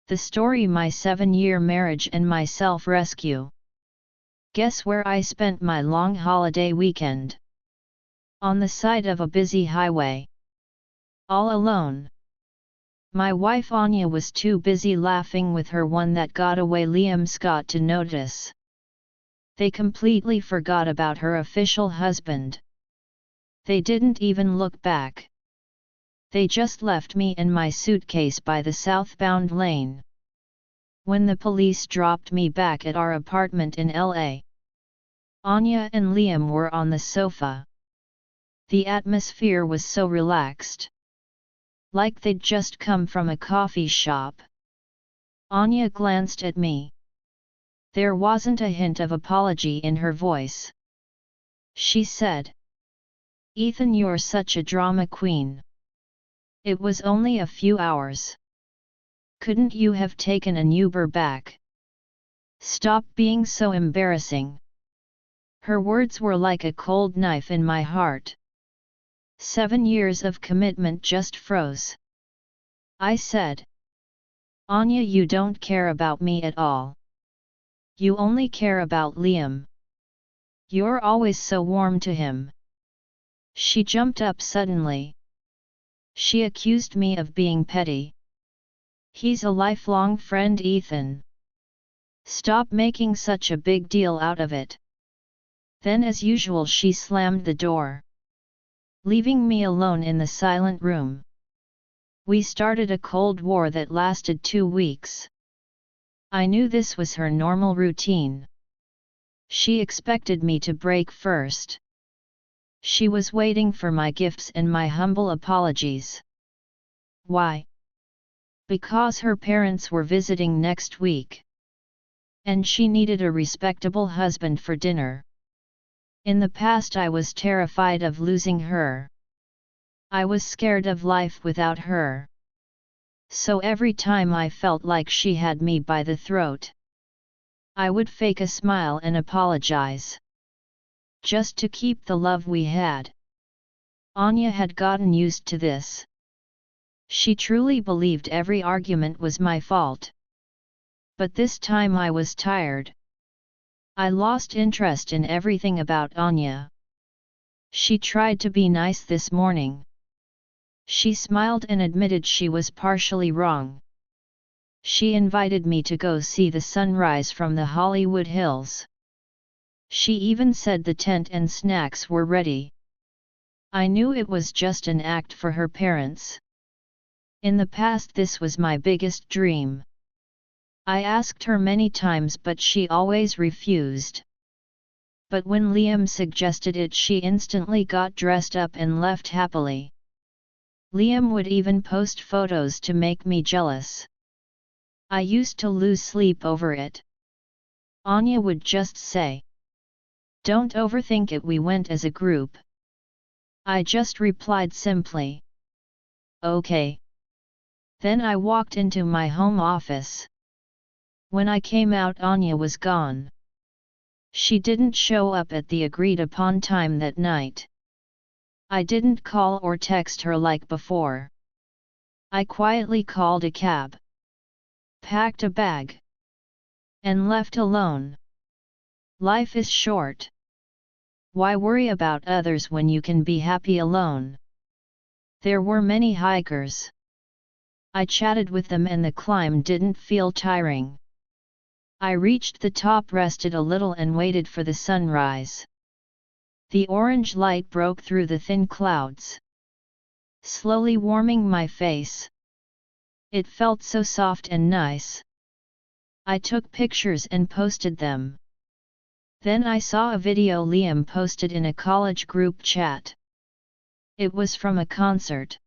The story: my 7-year marriage and my self-rescue. Guess where I spent my long holiday weekend? On the side of a busy highway. All alone. My wife Anya was too busy laughing with her one that got away Liam Scott to notice. They completely forgot about her official husband. They didn't even look back. They just left me and my suitcase by the southbound lane. When the police dropped me back at our apartment in LA, Anya and Liam were on the sofa. The atmosphere was so relaxed. Like they'd just come from a coffee shop. Anya glanced at me. There wasn't a hint of apology in her voice. She said, "Ethan, you're such a drama queen. It was only a few hours. Couldn't you have taken an Uber back? Stop being so embarrassing." Her words were like a cold knife in my heart. 7 years of commitment just froze. I said, "Anya, you don't care about me at all. You only care about Liam. You're always so warm to him." She jumped up suddenly. She accused me of being petty. "He's a lifelong friend, Ethan. Stop making such a big deal out of it." Then as usual she slammed the door, leaving me alone in the silent room. We started a cold war that lasted 2 weeks. I knew this was her normal routine. She expected me to break first. She was waiting for my gifts and my humble apologies. Why? Because her parents were visiting next week. And she needed a respectable husband for dinner. In the past I was terrified of losing her. I was scared of life without her. So every time I felt like she had me by the throat, I would fake a smile and apologize. Just to keep the love we had. Anya had gotten used to this. She truly believed every argument was my fault. But this time I was tired. I lost interest in everything about Anya. She tried to be nice this morning. She smiled and admitted she was partially wrong. She invited me to go see the sunrise from the Hollywood Hills. She even said the tent and snacks were ready. I knew it was just an act for her parents. In the past this was my biggest dream. I asked her many times but she always refused. But when Liam suggested it she instantly got dressed up and left happily. Liam would even post photos to make me jealous. I used to lose sleep over it. Anya would just say, "Don't overthink it, we went as a group." I just replied simply, "Okay." Then I walked into my home office. When I came out Anya was gone. She didn't show up at the agreed upon time that night. I didn't call or text her like before. I quietly called a cab, packed a bag, and left alone. Life is short. Why worry about others when you can be happy alone? There were many hikers. I chatted with them and the climb didn't feel tiring. I reached the top, rested a little and waited for the sunrise. The orange light broke through the thin clouds, slowly warming my face. It felt so soft and nice. I took pictures and posted them. Then I saw a video Liam posted in a college group chat. It was from a concert.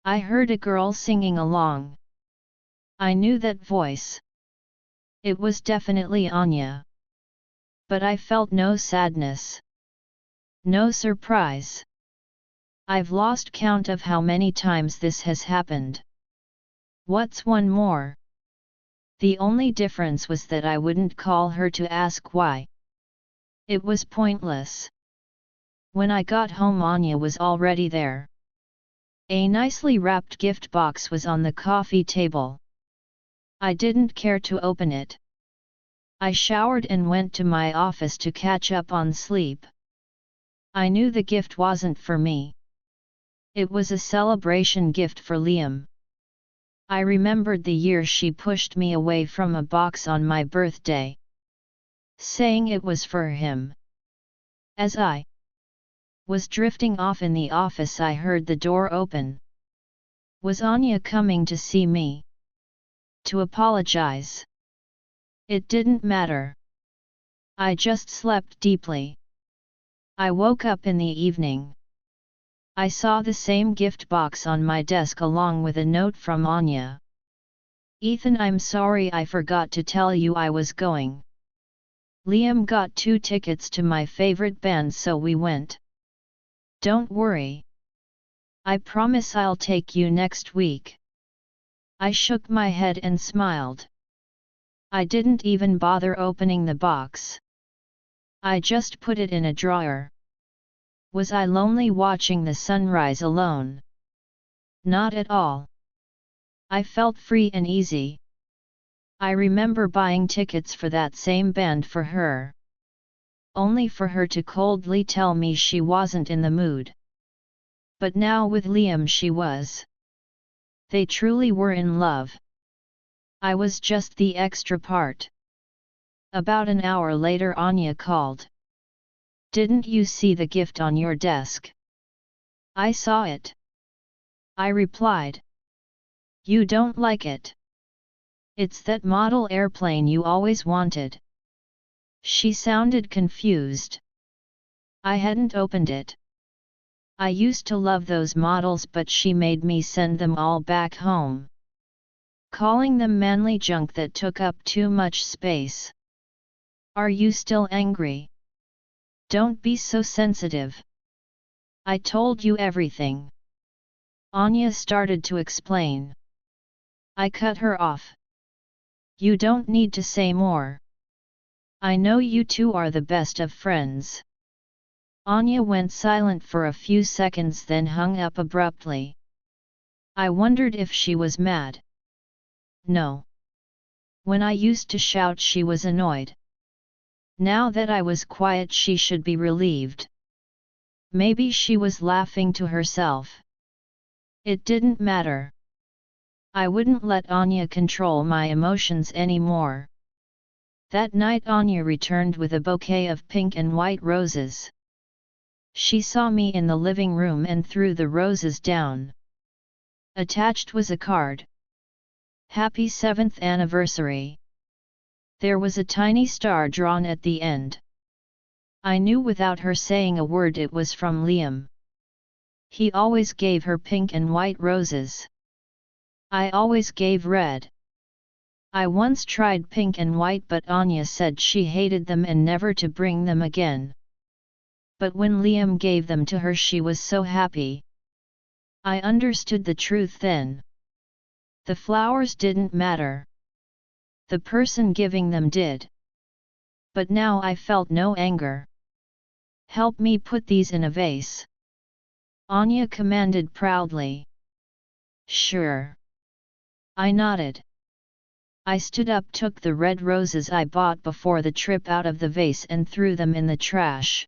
I heard a girl singing along. I knew that voice. It was definitely Anya. But I felt no sadness. No surprise. I've lost count of how many times this has happened. What's one more? The only difference was that I wouldn't call her to ask why. It was pointless. When I got home Anya was already there. A nicely wrapped gift box was on the coffee table. I didn't care to open it. I showered and went to my office to catch up on sleep. I knew the gift wasn't for me. It was a celebration gift for Liam. I remembered the year she pushed me away from a box on my birthday, saying it was for him. As I was drifting off in the office, I heard the door open. Was Anya coming to see me? To apologize? It didn't matter. I just slept deeply. I woke up in the evening. I saw the same gift box on my desk along with a note from Anya. Ethan, I'm sorry I forgot to tell you I was going. Liam got 2 tickets to my favorite band, so we went. Don't worry. I promise I'll take you next week. I shook my head and smiled. I didn't even bother opening the box. I just put it in a drawer. Was I lonely watching the sunrise alone? Not at all. I felt free and easy. I remember buying tickets for that same band for her, only for her to coldly tell me she wasn't in the mood. But now with Liam she was. They truly were in love. I was just the extra part. About an hour later Anya called. Didn't you see the gift on your desk? I saw it. I replied. You don't like it? It's that model airplane you always wanted. She sounded confused. I hadn't opened it. I used to love those models, but she made me send them all back home, calling them manly junk that took up too much space. Are you still angry? Don't be so sensitive. I told you everything. Anya started to explain. I cut her off. You don't need to say more. I know you two are the best of friends. Anya went silent for a few seconds, then hung up abruptly. I wondered if she was mad. No. When I used to shout, she was annoyed. Now that I was quiet, she should be relieved. Maybe she was laughing to herself. It didn't matter. I wouldn't let Anya control my emotions anymore. That night Anya returned with a bouquet of pink and white roses. She saw me in the living room and threw the roses down. Attached was a card. Happy 7th anniversary. There was a tiny star drawn at the end. I knew without her saying a word it was from Liam. He always gave her pink and white roses. I always gave red. I once tried pink and white, but Anya said she hated them and never to bring them again. But when Liam gave them to her, she was so happy. I understood the truth then. The flowers didn't matter. The person giving them did. But now I felt no anger. Help me put these in a vase, Anya commanded proudly. Sure. I nodded. I stood up, took the red roses I bought before the trip out of the vase and threw them in the trash.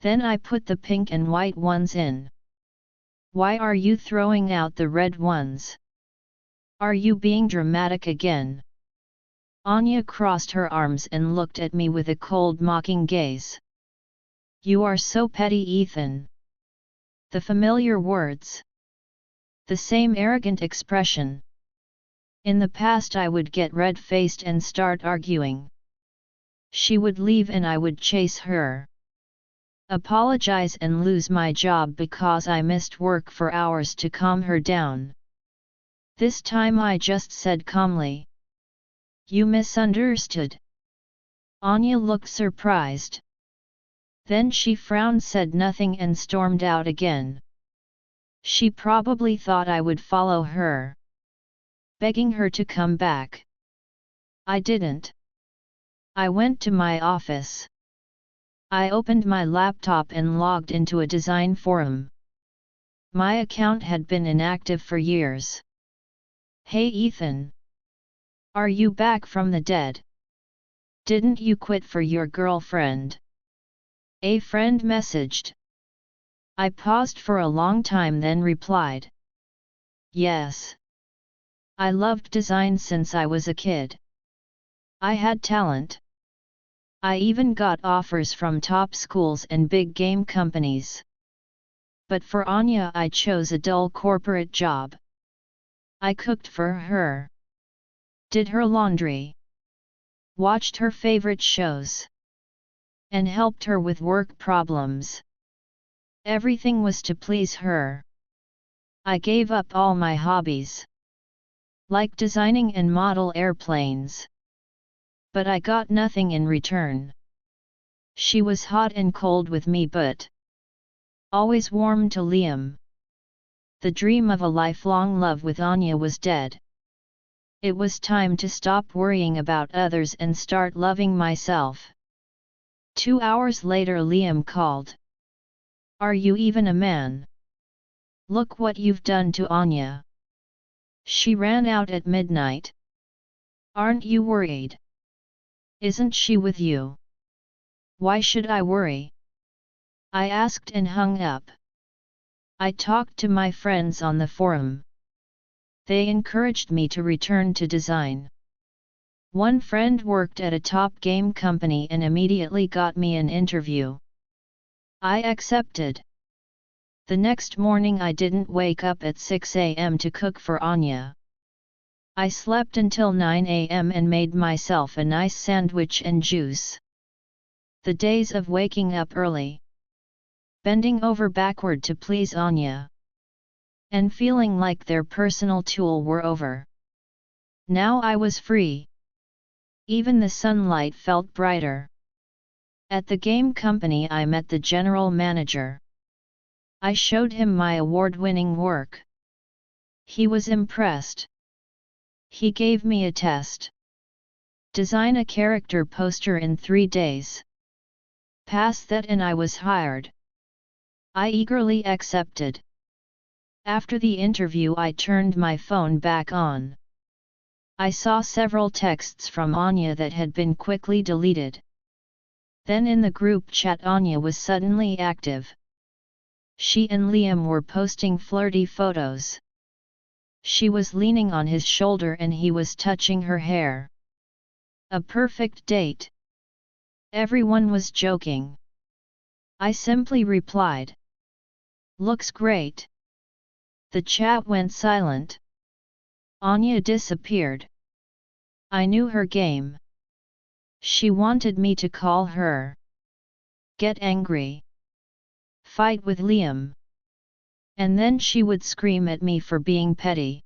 Then I put the pink and white ones in. Why are you throwing out the red ones? Are you being dramatic again? Anya crossed her arms and looked at me with a cold, mocking gaze. You are so petty, Ethan. The familiar words. The same arrogant expression. In the past I would get red-faced and start arguing. She would leave and I would chase her. Apologize and lose my job because I missed work for hours to calm her down. This time I just said calmly. You misunderstood. Anya looked surprised. Then she frowned, said nothing and stormed out again. She probably thought I would follow her, begging her to come back. I didn't. I went to my office. I opened my laptop and logged into a design forum. My account had been inactive for years. Hey Ethan. Are you back from the dead? Didn't you quit for your girlfriend? A friend messaged. I paused for a long time then replied. Yes. I loved design since I was a kid. I had talent. I even got offers from top schools and big game companies. But for Anya I chose a dull corporate job. I cooked for her. Did her laundry. Watched her favorite shows. And helped her with work problems. Everything was to please her. I gave up all my hobbies. Like designing and model airplanes. But I got nothing in return. She was hot and cold with me but always warm to Liam. The dream of a lifelong love with Anya was dead. It was time to stop worrying about others and start loving myself. 2 hours later Liam called. Are you even a man? Look what you've done to Anya. She ran out at midnight. Aren't you worried? Isn't she with you? Why should I worry? I asked and hung up. I talked to my friends on the forum. They encouraged me to return to design. One friend worked at a top game company and immediately got me an interview. I accepted. The next morning I didn't wake up at 6 a.m. to cook for Anya. I slept until 9 a.m. and made myself a nice sandwich and juice. The days of waking up early, bending over backward to please Anya, and feeling like their personal tool were over. Now I was free. Even the sunlight felt brighter. At the game company I met the general manager. I showed him my award-winning work. He was impressed. He gave me a test. Design a character poster in 3 days. Pass that and I was hired. I eagerly accepted. After the interview I turned my phone back on. I saw several texts from Anya that had been quickly deleted. Then in the group chat Anya was suddenly active. She and Liam were posting flirty photos. She was leaning on his shoulder and he was touching her hair. A perfect date. Everyone was joking. I simply replied. Looks great. The chat went silent. Anya disappeared. I knew her game. She wanted me to call her. Get angry. Fight with Liam. And then she would scream at me for being petty.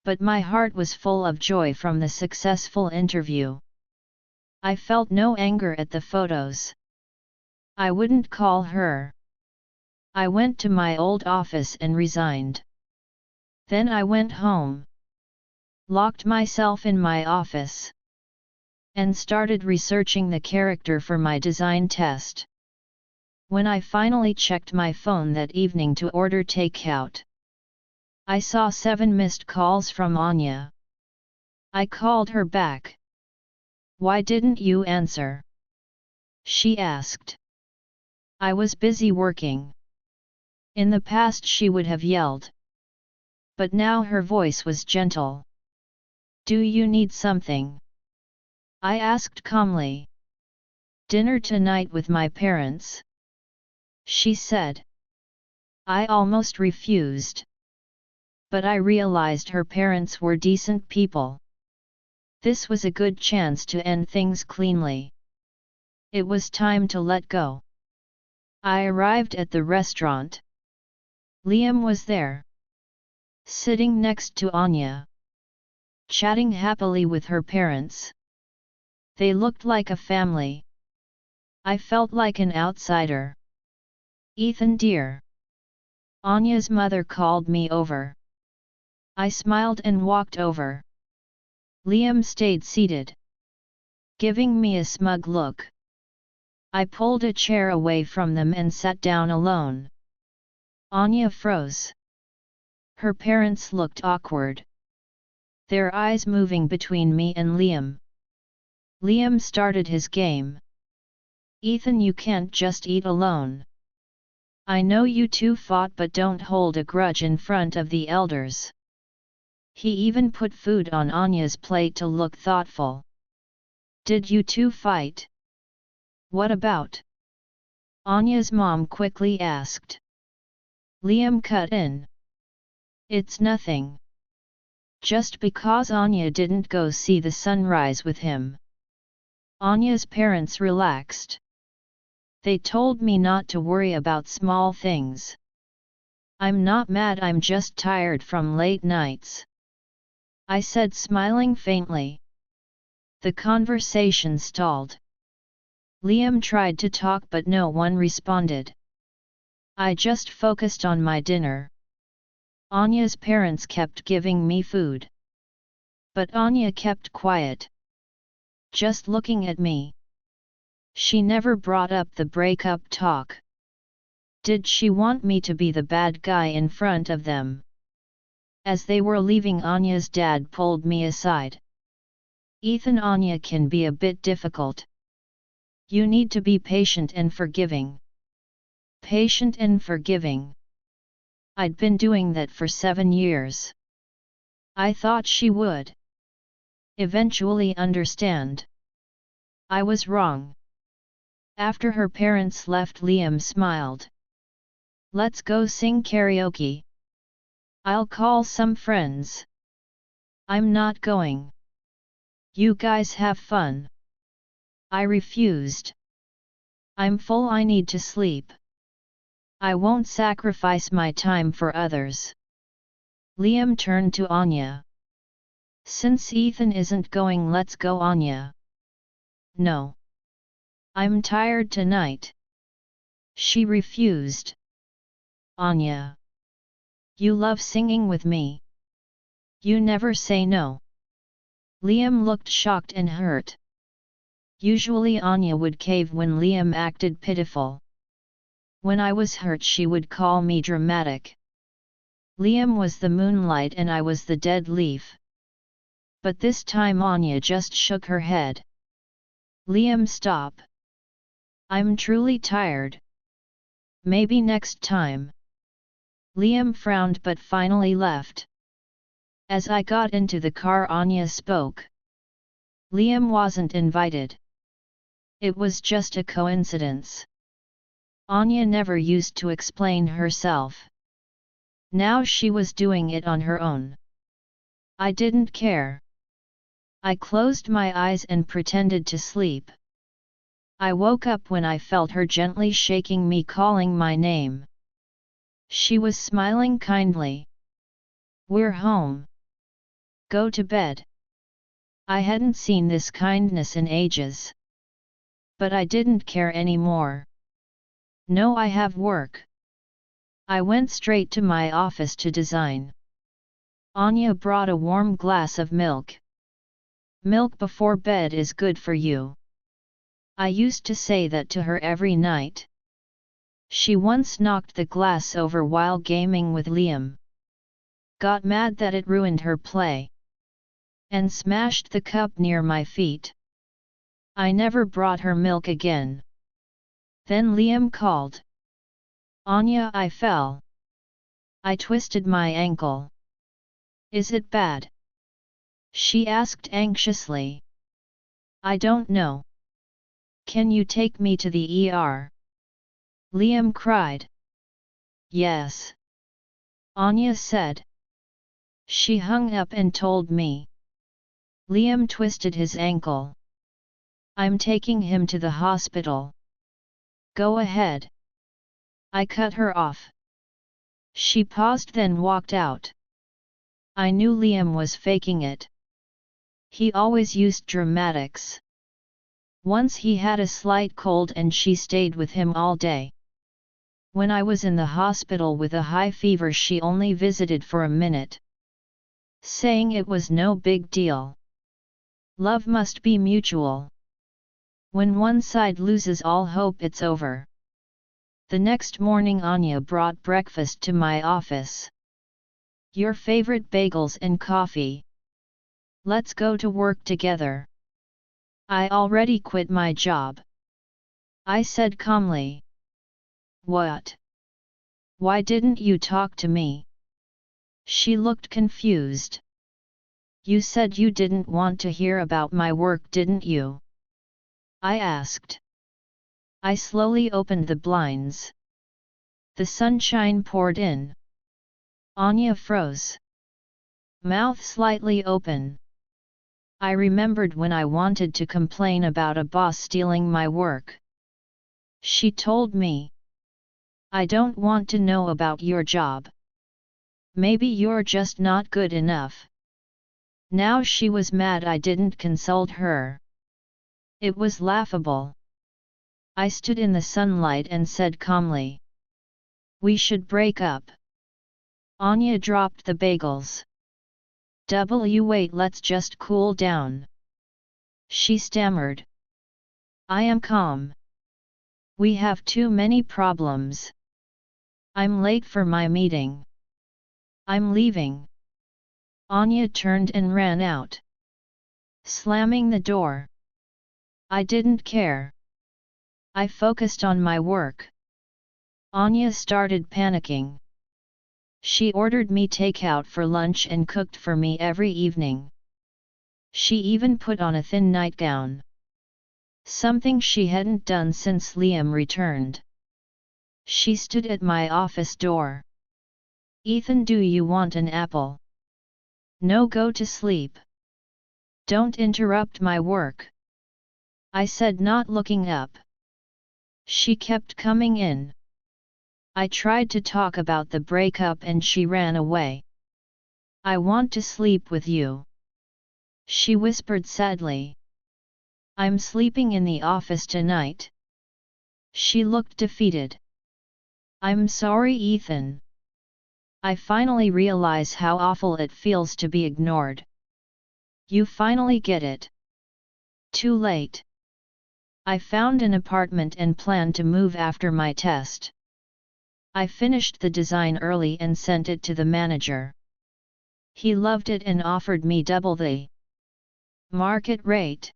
But my heart was full of joy from the successful interview. I felt no anger at the photos. I wouldn't call her. I went to my old office and resigned. Then I went home. Locked myself in my office. And started researching the character for my design test. When I finally checked my phone that evening to order takeout, I saw 7 missed calls from Anya. I called her back. Why didn't you answer? She asked. I was busy working. In the past she would have yelled. But now her voice was gentle. Do you need something? I asked calmly. Dinner tonight with my parents. She said. I almost refused. But I realized her parents were decent people. This was a good chance to end things cleanly. It was time to let go. I arrived at the restaurant. Liam was there. Sitting next to Anya. Chatting happily with her parents. They looked like a family. I felt like an outsider. Ethan dear. Anya's mother called me over. I smiled and walked over. Liam stayed seated. Giving me a smug look. I pulled a chair away from them and sat down alone. Anya froze. Her parents looked awkward. their eyes moving between me and Liam. Liam started his game. "Ethan, you can't just eat alone. I know you two fought, but don't hold a grudge in front of the elders." He even put food on Anya's plate to look thoughtful. "Did you two fight?" "What about?" Anya's mom quickly asked. Liam cut in. "It's nothing. Just because Anya didn't go see the sunrise with him." Anya's parents relaxed. "They told me not to worry about small things. I'm not mad, I'm just tired from late nights," I said, smiling faintly. The conversation stalled. Liam tried to talk, but no one responded. I just focused on my dinner. Anya's parents kept giving me food. But Anya kept quiet, just looking at me. She never brought up the breakup talk. Did she want me to be the bad guy in front of them? As they were leaving, Anya's dad pulled me aside. "Ethan, Anya can be a bit difficult. You need to be patient and forgiving." Patient and forgiving. I'd been doing that for 7 years. I thought she would eventually understand. I was wrong. After her parents left, Liam smiled. "Let's go sing karaoke. I'll call some friends." "I'm not going. You guys have fun." I refused. "I'm full, I need to sleep. I won't sacrifice my time for others." Liam turned to Anya. "Since Ethan isn't going, let's go, Anya." "No. I'm tired tonight." She refused. "Anya, you love singing with me. You never say no." Liam looked shocked and hurt. Usually Anya would cave when Liam acted pitiful. When I was hurt, she would call me dramatic. Liam was the moonlight and I was the dead leaf. But this time Anya just shook her head. "Liam, stop. I'm truly tired. Maybe next time." Liam frowned but finally left. As I got into the car, Anya spoke. "Liam wasn't invited. It was just a coincidence." Anya never used to explain herself. Now she was doing it on her own. I didn't care. I closed my eyes and pretended to sleep. I woke up when I felt her gently shaking me, calling my name. She was smiling kindly. "We're home. Go to bed." I hadn't seen this kindness in ages. But I didn't care anymore. "No, I have work." I went straight to my office to design. Anya brought a warm glass of milk. "Milk before bed is good for you." I used to say that to her every night. She once knocked the glass over while gaming with Liam. Got mad that it ruined her play. And smashed the cup near my feet. I never brought her milk again. Then Liam called. "Anya, I fell. I twisted my ankle." "Is it bad?" she asked anxiously. "I don't know. Can you take me to the ER?" Liam cried. "Yes," Anya said. She hung up and told me. Liam twisted his ankle. "I'm taking him to the hospital." "Go ahead." I cut her off. She paused, then walked out. I knew Liam was faking it. He always used dramatics. Once he had a slight cold and she stayed with him all day. When I was in the hospital with a high fever, she only visited for a minute, saying it was no big deal. Love must be mutual. When one side loses all hope, it's over. The next morning Anya brought breakfast to my office. "Your favorite bagels and coffee." Let's go to work together. I already quit my job, I said calmly. What? Why didn't you talk to me? She looked confused. You said you didn't want to hear about my work, didn't you? I asked. I slowly opened the blinds. The sunshine poured in. Anya froze. Mouth slightly open. I remembered when I wanted to complain about a boss stealing my work. She told me, I don't want to know about your job. Maybe you're just not good enough. Now she was mad I didn't consult her. It was laughable. I stood in the sunlight and said calmly, we should break up. Anya dropped the bagels. Wait, let's just cool down. She stammered. I am calm. We have too many problems. I'm late for my meeting. I'm leaving. Anya turned and ran out, slamming the door. I didn't care. I focused on my work. Anya started panicking. She ordered me takeout for lunch and cooked for me every evening. She even put on a thin nightgown. Something she hadn't done since Liam returned. She stood at my office door. Ethan, do you want an apple? No, go to sleep. Don't interrupt my work, I said, not looking up. She kept coming in. I tried to talk about the breakup and she ran away. I want to sleep with you, she whispered sadly. I'm sleeping in the office tonight. She looked defeated. I'm sorry, Ethan. I finally realize how awful it feels to be ignored. You finally get it. Too late. I found an apartment and planned to move after my test. I finished the design early and sent it to the manager. He loved it and offered me double the market rate.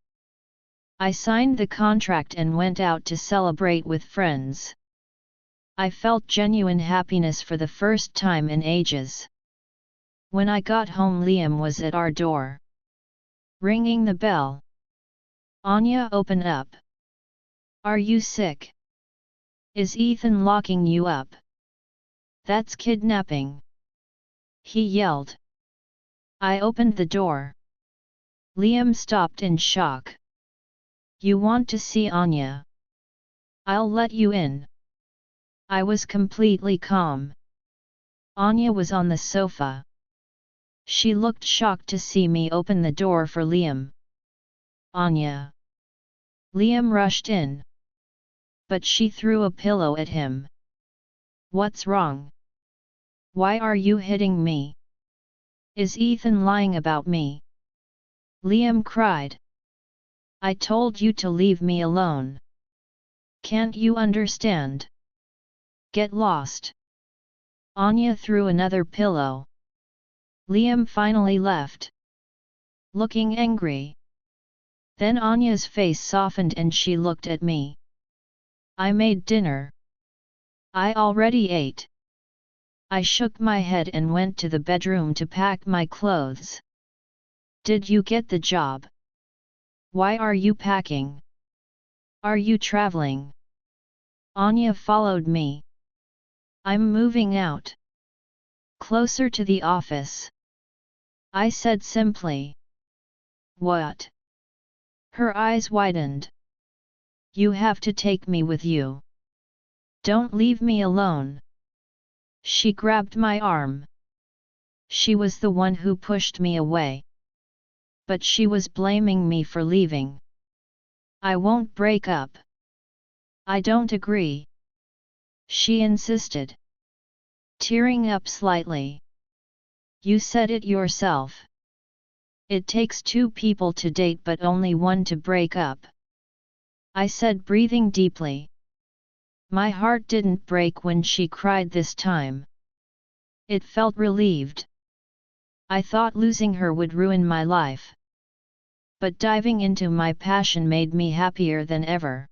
I signed the contract and went out to celebrate with friends. I felt genuine happiness for the first time in ages. When I got home, Liam was at our door, ringing the bell. Anya, open up. Are you sick? Is Ethan locking you up? That's kidnapping, he yelled. I opened the door. Liam stopped in shock. You want to see Anya? I'll let you in. I was completely calm. Anya was on the sofa. She looked shocked to see me open the door for Liam. Anya. Liam rushed in. But she threw a pillow at him. What's wrong? Why are you hitting me? Is Ethan lying about me? Liam cried. I told you to leave me alone. Can't you understand? Get lost. Anya threw another pillow. Liam finally left, looking angry. Then Anya's face softened and she looked at me. I made dinner. I already ate. I shook my head and went to the bedroom to pack my clothes. Did you get the job? Why are you packing? Are you traveling? Anya followed me. I'm moving out. Closer to the office, I said simply. What? Her eyes widened. You have to take me with you. Don't leave me alone. She grabbed my arm. She was the one who pushed me away. But she was blaming me for leaving. I won't break up. I don't agree, she insisted, tearing up slightly. You said it yourself. It takes two people to date but only one to break up, I said, breathing deeply. My heart didn't break when she cried this time. It felt relieved. I thought losing her would ruin my life. but diving into my passion made me happier than ever.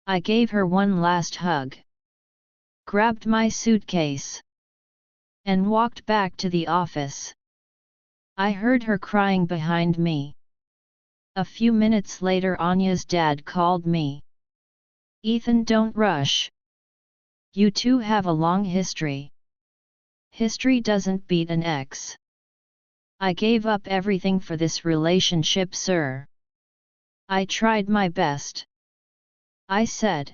I gave her one last hug, grabbed my suitcase, and walked back to the office. I heard her crying behind me. A few minutes later, Anya's dad called me. "Ethan, don't rush. You two have a long history. History doesn't beat an ex. I gave up everything for this relationship, sir. I tried my best," I said.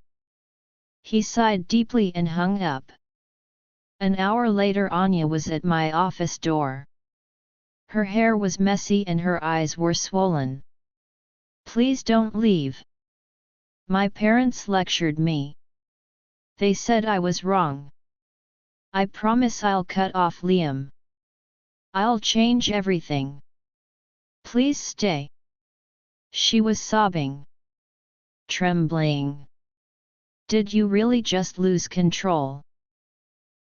He sighed deeply and hung up. An hour later, Anya was at my office door. Her hair was messy and her eyes were swollen. "Please don't leave. My parents lectured me. They said I was wrong. I promise I'll cut off Liam. I'll change everything. Please stay." She was sobbing, trembling. "Did you really just lose control?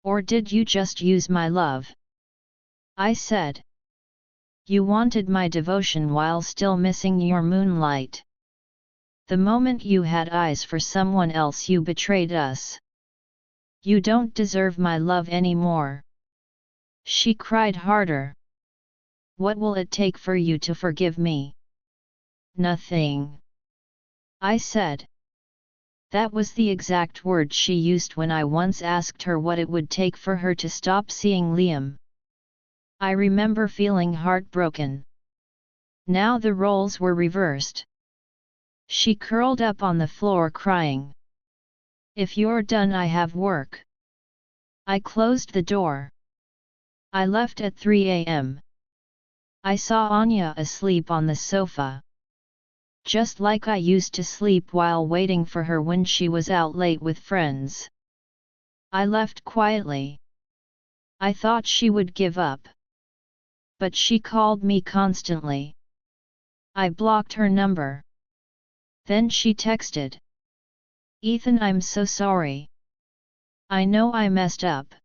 Or did you just use my love?" I said. "You wanted my devotion while still missing your moonlight. The moment you had eyes for someone else, you betrayed us. You don't deserve my love anymore." She cried harder. "What will it take for you to forgive me?" "Nothing," I said. That was the exact word she used when I once asked her what it would take for her to stop seeing Liam. I remember feeling heartbroken. Now the roles were reversed. She curled up on the floor crying. "If you're done, I have work." I closed the door. I left at 3 a.m. I saw Anya asleep on the sofa. Just like I used to sleep while waiting for her when she was out late with friends. I left quietly. I thought she would give up. But she called me constantly. I blocked her number. Then she texted. "Ethan, I'm so sorry. I know I messed up.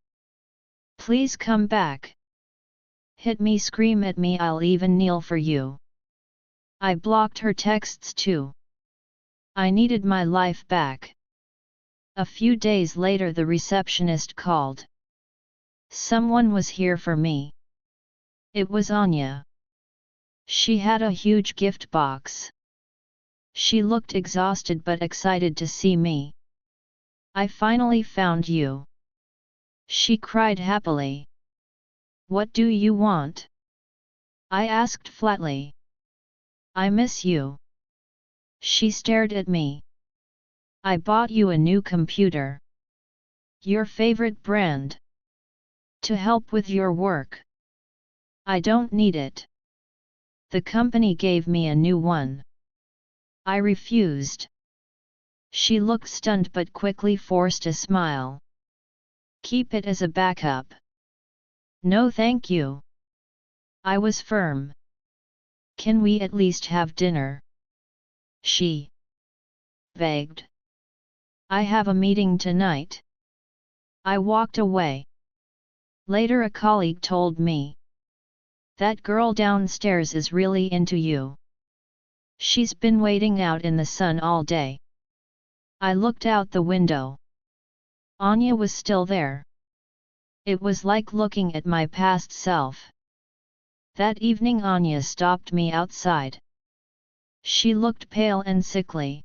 Please come back. Hit me, scream at me, I'll even kneel for you." I blocked her texts too. I needed my life back. A few days later, the receptionist called. Someone was here for me. It was Anya. She had a huge gift box. She looked exhausted but excited to see me. "I finally found you," she cried happily. "What do you want?" I asked flatly. "I miss you." She stared at me. "I bought you a new computer. Your favorite brand. To help with your work." "I don't need it. The company gave me a new one." I refused. She looked stunned but quickly forced a smile. "Keep it as a backup." "No thank you." I was firm. "Can we at least have dinner?" she begged. "I have a meeting tonight." I walked away. Later, a colleague told me. "That girl downstairs is really into you. She's been waiting out in the sun all day." I looked out the window. Anya was still there. It was like looking at my past self. That evening Anya stopped me outside. She looked pale and sickly.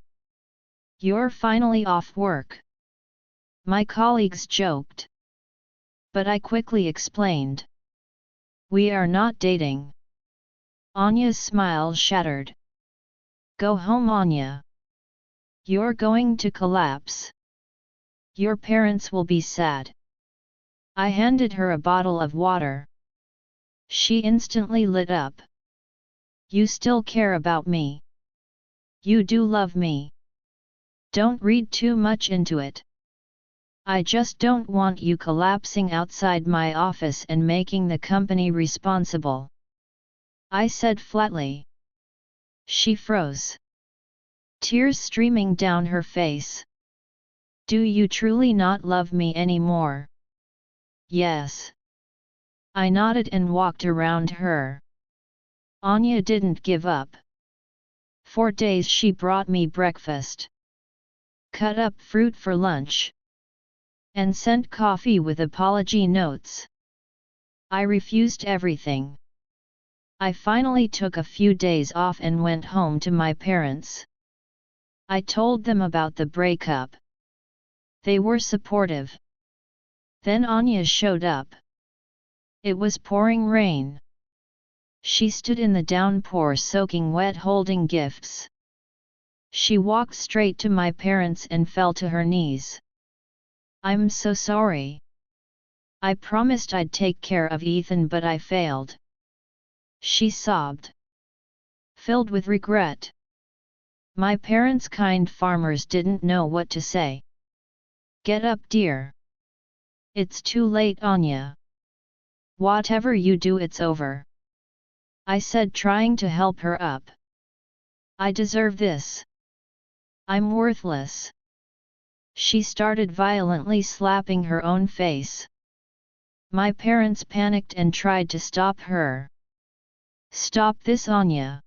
"You're finally off work," my colleagues joked. But I quickly explained. "We are not dating." Anya's smile shattered. "Go home, Anya. You're going to collapse. Your parents will be sad." I handed her a bottle of water. She instantly lit up. "You still care about me. You do love me. Don't read too much into it. I just don't want you collapsing outside my office and making the company responsible," I said flatly. She froze. Tears streaming down her face. "Do you truly not love me anymore?" "Yes." I nodded and walked around her. Anya didn't give up. 4 days she brought me breakfast, cut up fruit for lunch, and sent coffee with apology notes. I refused everything. I finally took a few days off and went home to my parents. I told them about the breakup. They were supportive. Then Anya showed up. It was pouring rain. She stood in the downpour soaking wet holding gifts. She walked straight to my parents and fell to her knees. "I'm so sorry. I promised I'd take care of Ethan but I failed," she sobbed, filled with regret. My parents' kind farmers didn't know what to say. "Get up, dear. It's too late, Anya. Whatever you do, it's over," I said, trying to help her up. "I deserve this. I'm worthless." She started violently slapping her own face. My parents panicked and tried to stop her. "Stop this, Anya.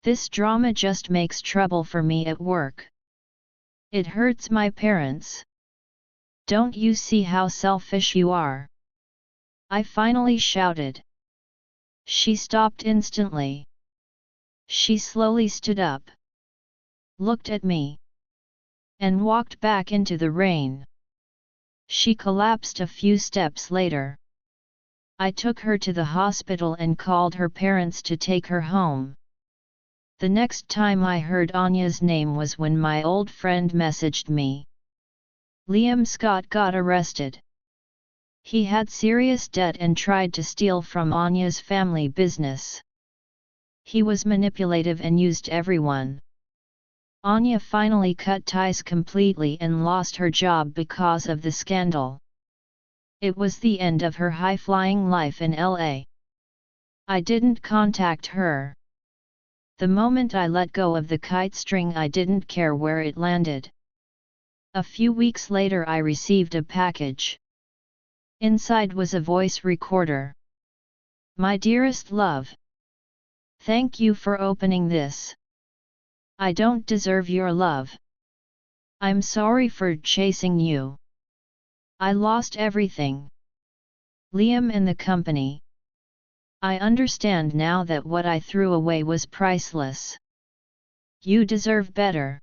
This drama just makes trouble for me at work. It hurts my parents. Don't you see how selfish you are?" I finally shouted. She stopped instantly. She slowly stood up, looked at me, and walked back into the rain. She collapsed a few steps later. I took her to the hospital and called her parents to take her home. The next time I heard Anya's name was when my old friend messaged me. Liam Scott got arrested. He had serious debt and tried to steal from Anya's family business. He was manipulative and used everyone. Anya finally cut ties completely and lost her job because of the scandal. It was the end of her high-flying life in LA. I didn't contact her. The moment I let go of the kite string, I didn't care where it landed. A few weeks later I received a package. Inside was a voice recorder. "My dearest love. Thank you for opening this. I don't deserve your love. I'm sorry for chasing you. I lost everything. Liam and the company. I understand now that what I threw away was priceless. You deserve better.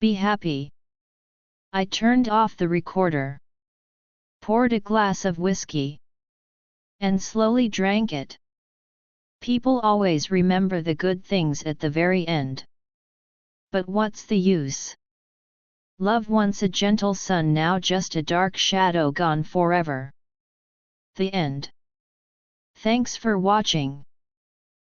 Be happy." I turned off the recorder, poured a glass of whiskey, and slowly drank it. People always remember the good things at the very end. But what's the use? Love once a gentle sun, now just a dark shadow gone forever. The end. Thanks for watching.